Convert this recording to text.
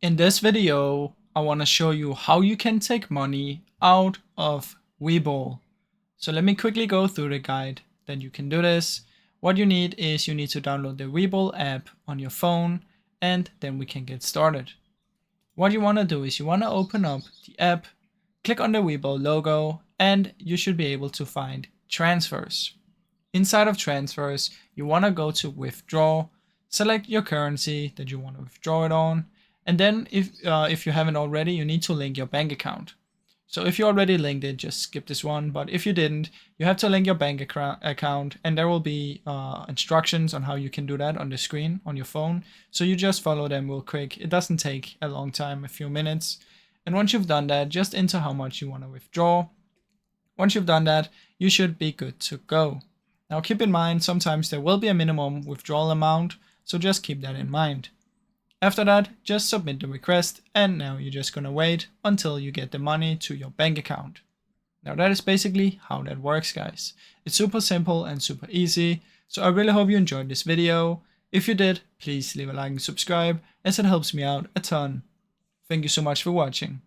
In this video, I want to show you how you can take money out of Webull. So let me quickly go through the guide. Then you can do this. What you need is you need to download the Webull app on your phone, and then we can get started. What you want to do is you want to open up the app, click on the Webull logo, and you should be able to find transfers. Inside of transfers, you want to go to withdraw, select your currency that you want to withdraw it on, and then if you haven't already, you need to link your bank account. So if you already linked it, just skip this one. But if you didn't, you have to link your bank account, and there will be instructions on how you can do that on the screen on your phone. So you just follow them real quick. It doesn't take a long time, a few minutes. And once you've done that, just enter how much you want to withdraw. Once you've done that, you should be good to go. Now keep in mind, sometimes there will be a minimum withdrawal amount, so just keep that in mind. After that, just submit the request, and now you're just gonna wait until you get the money to your bank account. Now that is basically how that works, guys. It's super simple and super easy, so I really hope you enjoyed this video. If you did, please leave a like and subscribe, as it helps me out a ton. Thank you so much for watching.